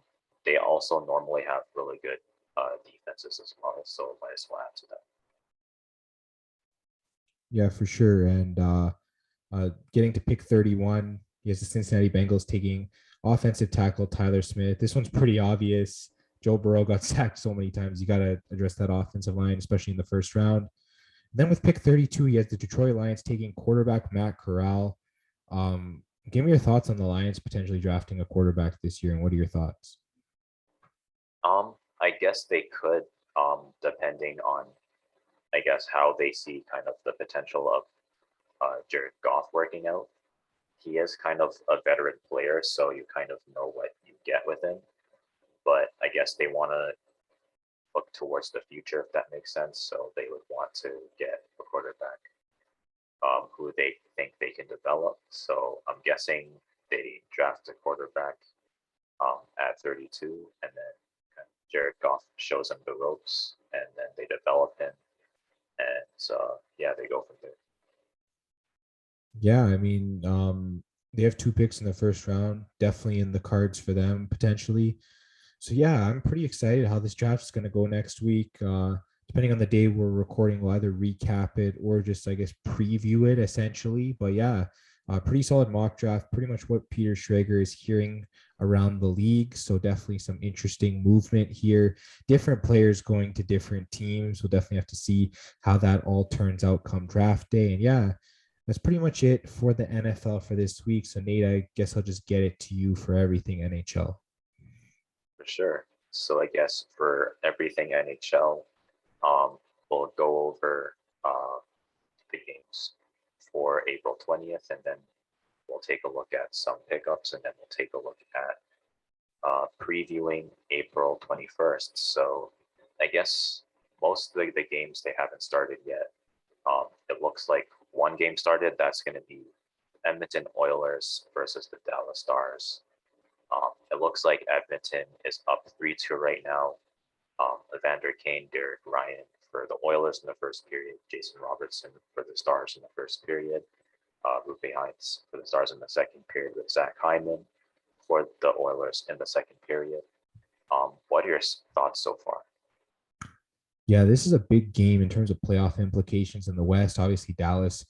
they also normally have really good defenses as well. So might as well add to that. Yeah, for sure. And getting to pick 31, he has the Cincinnati Bengals taking offensive tackle Tyler Smith. This one's pretty obvious. Joe Burrow got sacked so many times. You got to address that offensive line, especially in the first round. Then with pick 32, he has the Detroit Lions taking quarterback Matt Corral. Give me your thoughts on the Lions potentially drafting a quarterback this year, and what are your thoughts? I guess they could, depending on, I guess, how they see kind of the potential of Jared Goff working out. He is kind of a veteran player, so you kind of know what you get with him. But I guess they want to look towards the future, if that makes sense. So they would want to get a quarterback who they think they can develop. So I'm guessing they draft a quarterback at 32, and then Jared Goff shows them the ropes, and then they develop him, and yeah, they go from there. Yeah, I mean, they have 2 picks in the first round, definitely in the cards for them potentially. So yeah, I'm pretty excited how this draft is going to go next week. Depending on the day we're recording, we'll either recap it or just, I guess, preview it essentially. But yeah, pretty solid mock draft, pretty much what Peter Schrager is hearing around the league. So definitely some interesting movement here. Different players going to different teams. We'll definitely have to see how that all turns out come draft day. And yeah, that's pretty much it for the NFL for this week. So Nate, I guess I'll just get it to you for everything NHL. For sure. So I guess for everything NHL, we'll go over the games for April 20th, and then we'll take a look at some pickups, and then we'll take a look at previewing April 21st. So I guess most of the games, they haven't started yet. It looks like one game started. That's going to be Edmonton Oilers versus the Dallas Stars. It looks like Edmonton is up 3-2 right now. Evander Kane, Derek Ryan for the Oilers in the first period, Jason Robertson for the Stars in the first period, Rupe Hines for the Stars in the second period with Zach Hyman for the Oilers in the second period. What are your thoughts so far? Yeah, this is a big game in terms of playoff implications in the West. Obviously, Dallas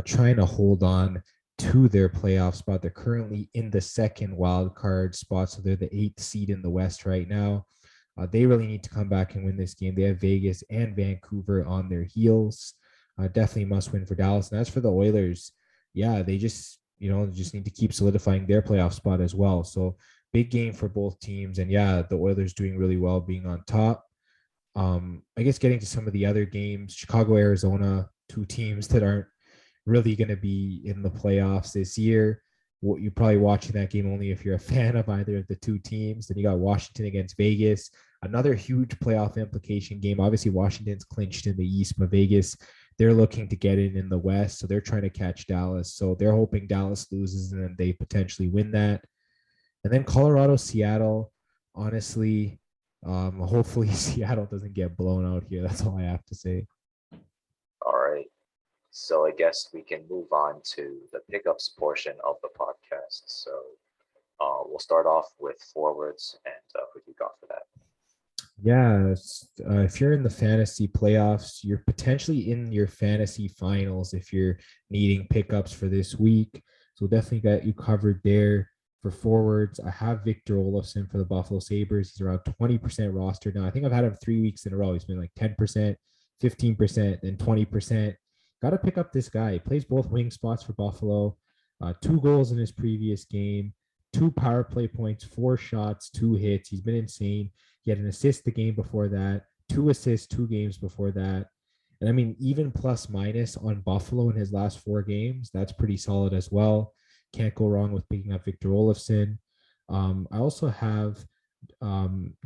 trying to hold on to their playoff spot. They're currently in the second wild card spot, so they're the 8th seed in the West right now. They really need to come back and win this game. They have Vegas and Vancouver on their heels. Definitely must win for Dallas. And as for the Oilers, yeah, they just need to keep solidifying their playoff spot as well. So big game for both teams. And yeah, the Oilers doing really well being on top. I guess getting to some of the other games, Chicago, Arizona, 2 teams that aren't really going to be in the playoffs this year. You're probably watching that game only if you're a fan of either of the 2 teams. Then you got Washington against Vegas, another huge playoff implication game. Obviously, Washington's clinched in the East, but Vegas, they're looking to get in the West, so they're trying to catch Dallas. So they're hoping Dallas loses and then they potentially win that. And then Colorado, Seattle, honestly, hopefully Seattle doesn't get blown out here. That's all I have to say. All right. So I guess we can move on to the pickups portion of the podcast. So we'll start off with forwards, and who do you got for that? Yeah, if you're in the fantasy playoffs, you're potentially in your fantasy finals if you're needing pickups for this week. So definitely got you covered there. For forwards, I have Victor Olofsson for the Buffalo Sabres. He's around 20% roster now. I think I've had him 3 weeks in a row. He's been like 10%, 15%, then 20%. Got to pick up this guy. He plays both wing spots for Buffalo. 2 goals in his previous game, 2 power play points, 4 shots, 2 hits. He's been insane. He had an assist the game before that, 2 assists 2 games before that. And I mean, even plus minus on Buffalo in his last 4 games, that's pretty solid as well. Can't go wrong with picking up Victor Olofsson. I also have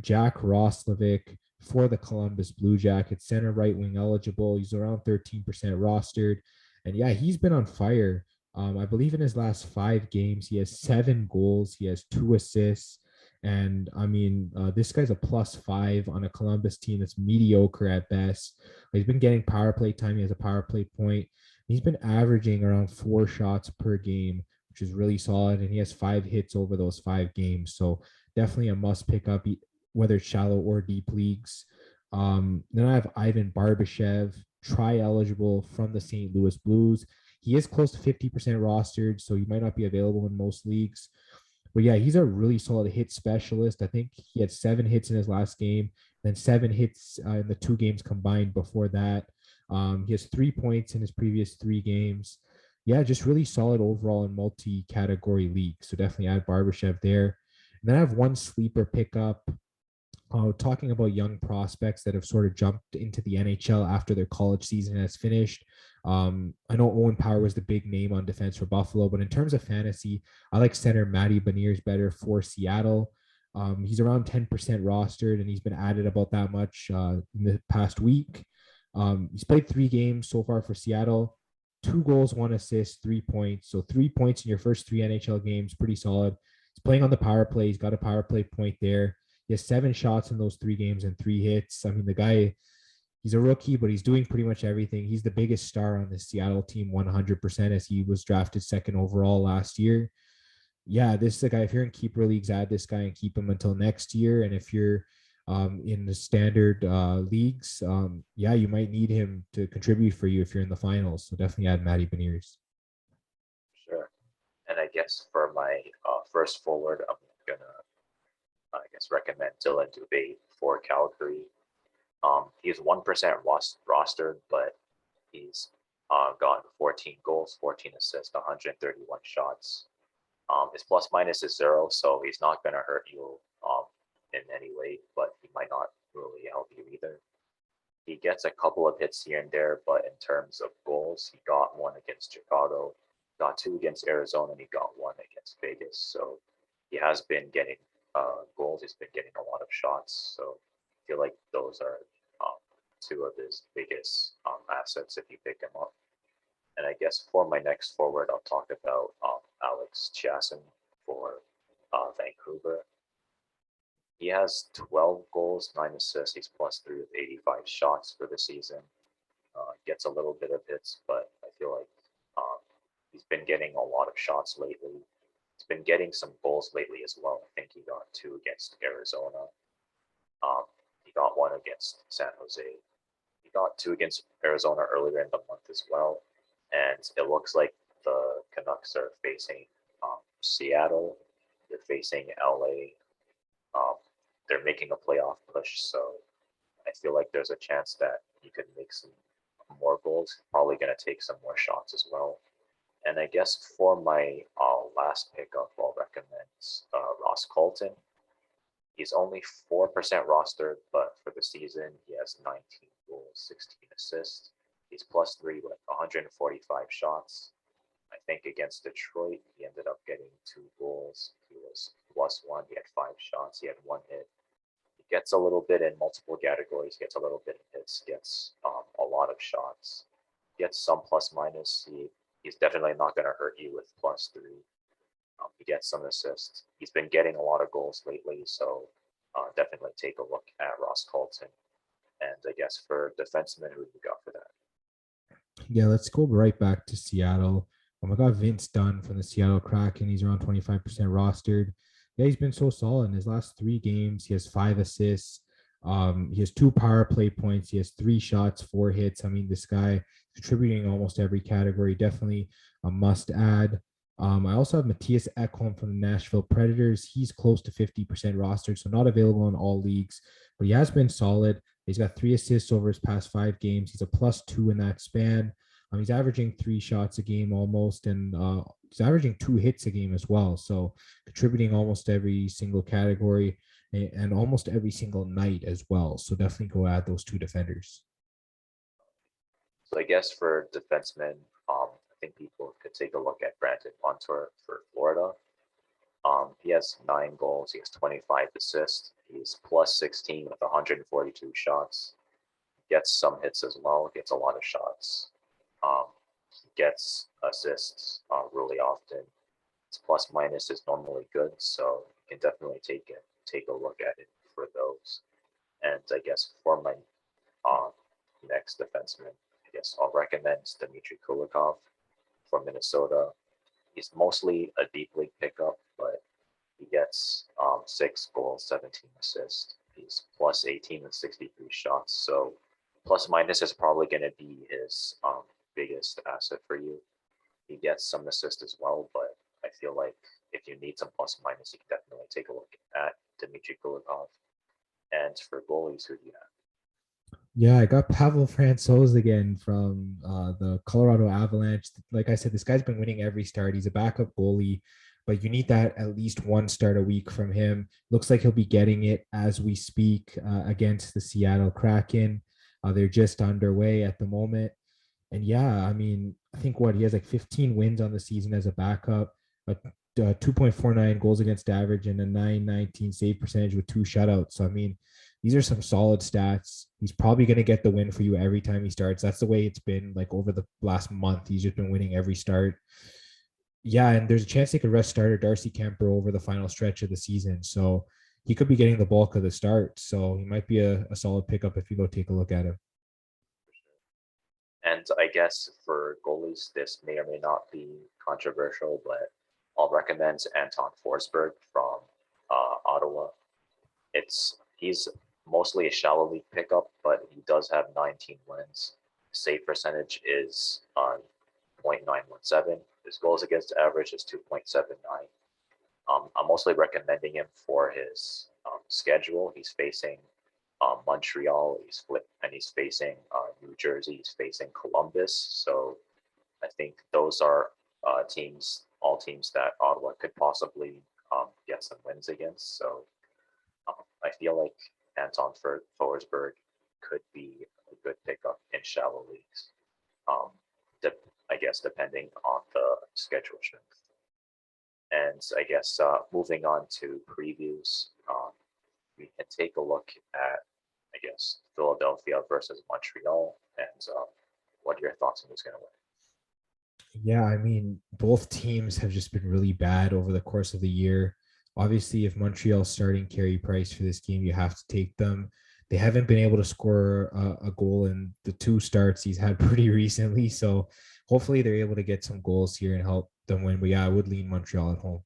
Jack Roslovic for the Columbus Blue Jackets, center right wing eligible. He's around 13% rostered. And yeah, he's been on fire. I believe in his last 5 games, he has 7 goals, he has 2 assists. And I mean, this guy's a +5 on a Columbus team that's mediocre at best. He's been getting power play time. He has a power play point. He's been averaging around 4 shots per game, which is really solid. And he has 5 hits over those 5 games. So definitely a must pick up, whether it's shallow or deep leagues. Then I have Ivan Barbashev, try eligible from the St. Louis Blues. He is close to 50% rostered, so he might not be available in most leagues. But yeah, he's a really solid hit specialist. I think he had 7 hits in his last game, then 7 hits in the 2 games combined before that. He has 3 points in his previous 3 games. Yeah, just really solid overall in multi-category leagues. So definitely add Barbashev there. And then I have one sleeper pickup. Talking about young prospects that have sort of jumped into the NHL after their college season has finished. I know Owen Power was the big name on defense for Buffalo, but in terms of fantasy, I like center Matty Beniers better for Seattle. He's around 10% rostered, and he's been added about that much in the past week. He's played 3 games so far for Seattle, 2 goals, 1 assist, 3 points. So 3 points in your first 3 NHL games, pretty solid. He's playing on the power play. He's got a power play point there. He has 7 shots in those 3 games and 3 hits. I mean, the guy, he's a rookie, but he's doing pretty much everything. He's the biggest star on the Seattle team, 100%, as he was drafted 2nd overall last year. Yeah, this is a guy, if you're in keeper leagues, add this guy and keep him until next year. And if you're in the standard leagues, yeah, you might need him to contribute for you if you're in the finals. So definitely add Matty Beniers. Sure. And I guess for my first forward, I'm going to recommend Dylan Dubé for Calgary. He's 1% rostered, but he's gotten 14 goals, 14 assists, 131 shots. His plus minus is 0, so he's not going to hurt you in any way, but he might not really help you either. He gets a couple of hits here and there, but in terms of goals, he got 1 against Chicago, got 2 against Arizona, and he got 1 against Vegas. So he has been getting goals. He's been getting a lot of shots. So I feel like those are 2 of his biggest assets if you pick him up. And I guess for my next forward, I'll talk about Alex Chiasson for Vancouver. He has 12 goals, 9 assists. He's +3 with 85 shots for the season. Gets a little bit of hits, but I feel like he's been getting a lot of shots lately. He's been getting some goals lately as well. I think he got 2 against Arizona. He got 1 against San Jose. He got 2 against Arizona earlier in the month as well. And it looks like the Canucks are facing Seattle. They're facing LA. They're making a playoff push. So I feel like there's a chance that he could make some more goals. Probably going to take some more shots as well. And I guess for my last pickup, I'll recommend Ross Colton. He's only 4% rostered, but for the season, he has 19 goals, 16 assists. He's +3 with 145 shots. I think against Detroit, he ended up getting 2 goals. He was +1. He had 5 shots. He had 1 hit. He gets a little bit in multiple categories. Gets a little bit of hits. Gets a lot of shots. Gets some plus minus. He's definitely not going to hurt you with +3. He gets some assists. He's been getting a lot of goals lately, so definitely take a look at Ross Colton. And I guess for defensemen, who you got for that? Yeah, let's go right back to Seattle. I got Vince Dunn from the Seattle Kraken. He's around 25% rostered. Yeah, he's been so solid in his last 3 games. He has 5 assists. He has 2 power play points. He has 3 shots, 4 hits. I mean, this guy contributing almost every category. Definitely a must add. I also have Matthias Ekholm from the Nashville Predators. He's close to 50% rostered, so not available in all leagues, but he has been solid. He's got 3 assists over his past 5 games. He's a +2 in that span. He's averaging 3 shots a game almost, and he's averaging 2 hits a game as well. So contributing almost every single category and almost every single night as well. So definitely go add those 2 defenders. So I guess for defensemen, I think people could take a look at Brandon Montour for Florida. He has 9 goals. He has 25 assists. He's +16 with 142 shots. Gets some hits as well. Gets a lot of shots. He gets assists really often. His plus minus is normally good, so you can definitely take a look at it for those. And I guess for my next defenseman, I guess I'll recommend Dmitry Kulikov from Minnesota. He's mostly a deep league pickup, but he gets 6 goals, 17 assists. He's +18 with 63 shots. So plus minus is probably going to be his biggest asset for you. He gets some assists as well, but I feel like if you need some plus minus, you can definitely take a look at Dmitry Kulikov. And for goalies, who do you have? Yeah, I got Pavel Francouz again from the Colorado Avalanche. Like I said, this guy's been winning every start. He's a backup goalie, but you need that at least 1 start a week from him. Looks like he'll be getting it as we speak against the Seattle Kraken. They're just underway at the moment. And yeah, I mean, I think he has like 15 wins on the season as a backup, a 2.49 goals against average, and a 919 save percentage with 2 shutouts. So, I mean, these are some solid stats. He's probably going to get the win for you every time he starts. That's the way it's been like over the last month. He's just been winning every start. Yeah, and there's a chance they could rest starter Darcy Kemper over the final stretch of the season. So he could be getting the bulk of the start. So he might be a solid pickup if you go take a look at him. And I guess for goalies, this may or may not be controversial, but I'll recommend Anton Forsberg from Ottawa. He's mostly a shallow league pickup, but he does have 19 wins. Save percentage is 0.917. His goals against average is 2.79. I'm mostly recommending him for his schedule. He's facing Montreal. He's facing New Jersey. He's facing Columbus. So I think those are all teams that Ottawa could possibly get some wins against. So I feel like Anton Forsberg could be a good pickup in shallow leagues. I guess depending on the schedule strength. And I guess moving on to previews, we can take a look at, I guess, Philadelphia versus Montreal. And what are your thoughts on who's going to win? Yeah, I mean, both teams have just been really bad over the course of the year. Obviously, if Montreal's starting Carey Price for this game, you have to take them. They haven't been able to score a goal in the 2 starts he's had pretty recently. So hopefully they're able to get some goals here and help them win. But yeah, I would lean Montreal at home.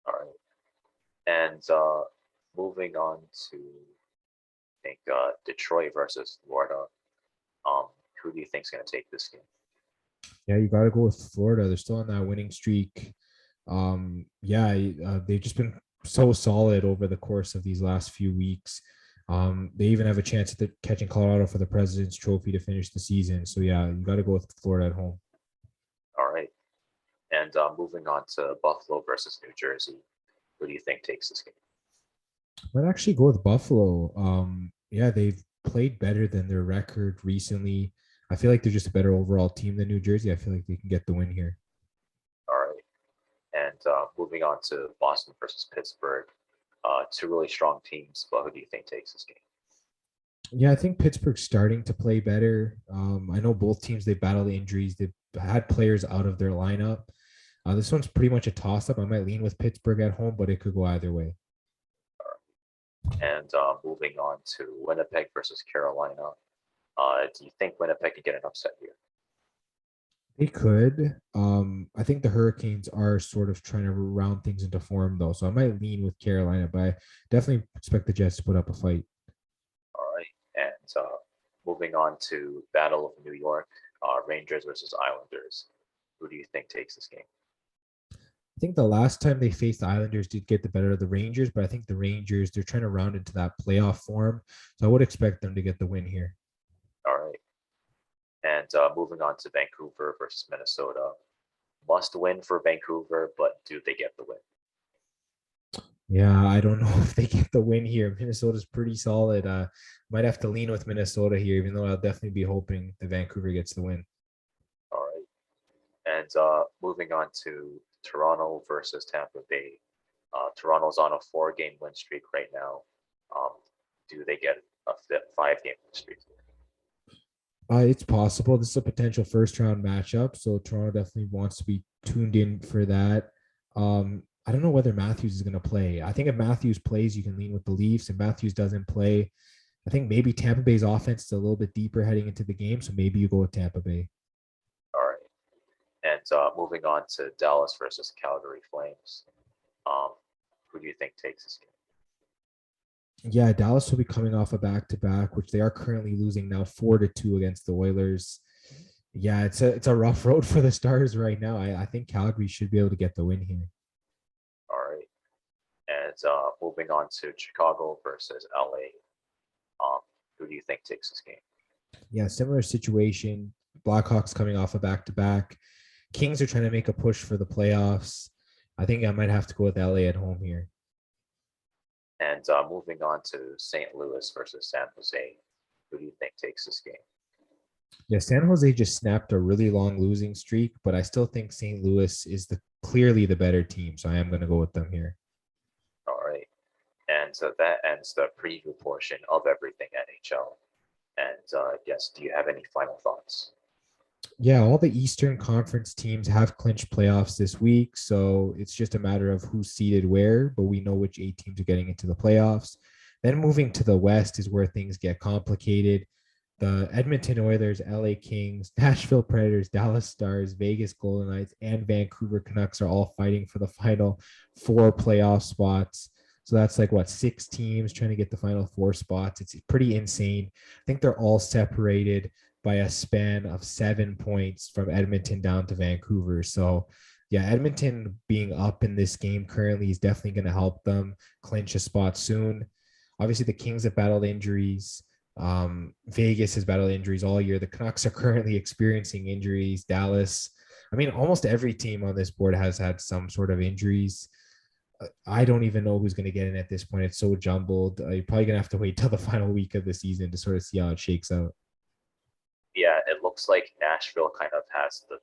All right. And moving on to, I think, Detroit versus Florida. Who do you think is going to take this game? Yeah, you got to go with Florida. They're still on that winning streak. They've just been so solid over the course of these last few weeks. They even have a chance at catching Colorado for the President's Trophy to finish the season. So yeah, you got to go with Florida at home. All right. And moving on to Buffalo versus New Jersey. Who do you think takes this game? I might actually go with Buffalo. They've played better than their record recently. I feel like they're just a better overall team than New Jersey. I feel like they can get the win here. All right. And moving on to Boston versus Pittsburgh. 2 really strong teams, but who do you think takes this game? Yeah, I think Pittsburgh's starting to play better. I know both teams, they battled injuries. They've had players out of their lineup. This one's pretty much a toss-up. I might lean with Pittsburgh at home, but it could go either way. And moving on to Winnipeg versus Carolina. Do you think Winnipeg can get an upset here? They could. I think the Hurricanes are sort of trying to round things into form, though. So I might lean with Carolina, but I definitely expect the Jets to put up a fight. All right. And moving on to Battle of New York, Rangers versus Islanders. Who do you think takes this game? I think the last time they faced the Islanders did get the better of the Rangers, but I think the Rangers, they're trying to round into that playoff form. So I would expect them to get the win here. All right. And moving on to Vancouver versus Minnesota. Must win for Vancouver, but do they get the win? Yeah, I don't know if they get the win here. Minnesota's pretty solid. Might have to lean with Minnesota here, even though I'll definitely be hoping that Vancouver gets the win. All right. And moving on to Toronto versus Tampa Bay. Toronto's on a 4-game win streak right now. Do they get a 5-game win streak? It's possible. This is a potential first round matchup, so Toronto definitely wants to be tuned in for that. I don't know whether Matthews is going to play. I think if Matthews plays, you can lean with the Leafs. If Matthews doesn't play, I think maybe Tampa Bay's offense is a little bit deeper heading into the game, so maybe you go with Tampa Bay. All right. And moving on to Dallas versus Calgary Flames. Who do you think takes this game? Yeah, Dallas will be coming off a back-to-back, which they are currently losing now 4-2 against the Oilers. Yeah, it's a rough road for the Stars right now. I think Calgary should be able to get the win here. All right. And moving on to Chicago versus LA. Who do you think takes this game? Yeah, similar situation. Blackhawks coming off a back-to-back. Kings are trying to make a push for the playoffs. I think I might have to go with LA at home here. And moving on to St. Louis versus San Jose. Who do you think takes this game? Yeah, San Jose just snapped a really long losing streak, but I still think St. Louis is clearly the better team, so I am going to go with them here. All right. And so that ends the preview portion of everything NHL. And yes, do you have any final thoughts? Yeah, all the Eastern Conference teams have clinched playoffs this week, so it's just a matter of who's seeded where, but we know which 8 teams are getting into the playoffs. Then moving to the West is where things get complicated. The Edmonton Oilers, LA Kings, Nashville Predators, Dallas Stars, Vegas Golden Knights, and Vancouver Canucks are all fighting for the final 4 playoff spots. So that's like 6 teams trying to get the final 4 spots. It's pretty insane. I think they're all separated by a span of 7 points from Edmonton down to Vancouver. So yeah, Edmonton being up in this game currently is definitely going to help them clinch a spot soon. Obviously, the Kings have battled injuries. Vegas has battled injuries all year. The Canucks are currently experiencing injuries. Dallas, I mean, almost every team on this board has had some sort of injuries. I don't even know who's going to get in at this point. It's so jumbled. You're probably going to have to wait till the final week of the season to sort of see how it shakes out. Yeah, it looks like Nashville kind of has the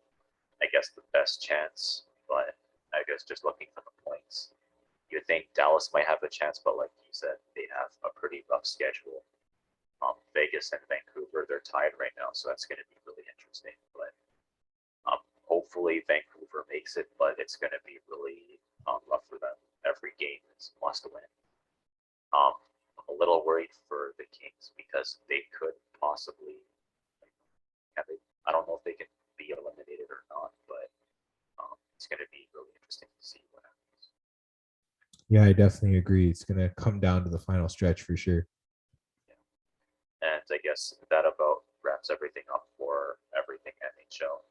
best chance, but I guess just looking for the points, you think Dallas might have a chance, but like you said, they have a pretty rough schedule. Vegas and Vancouver, they're tied right now, so that's going to be really interesting. But hopefully Vancouver makes it, but it's going to be really rough for them. Every game is must win. I'm a little worried for the Kings because they could possibly. I don't know if they can be eliminated or not, but it's going to be really interesting to see what happens. Yeah, I definitely agree. It's going to come down to the final stretch for sure. And I guess that about wraps everything up for everything NHL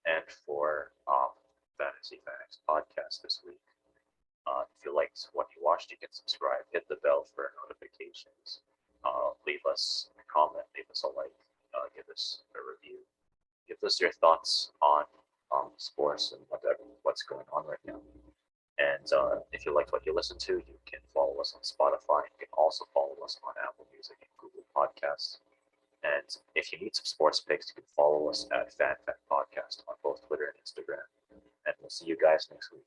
and for Fantasy Fanatics Podcast this week. If you liked what you watched, you can subscribe, hit the bell for notifications, leave us a comment, leave us a like, give us a review, give us your thoughts on sports and what's going on right now. And if you liked what you listened to, you can follow us on Spotify. You can also follow us on Apple Music and Google Podcasts. And if you need some sports picks, you can follow us at FanFan Podcast on both Twitter and Instagram. And we'll see you guys next week.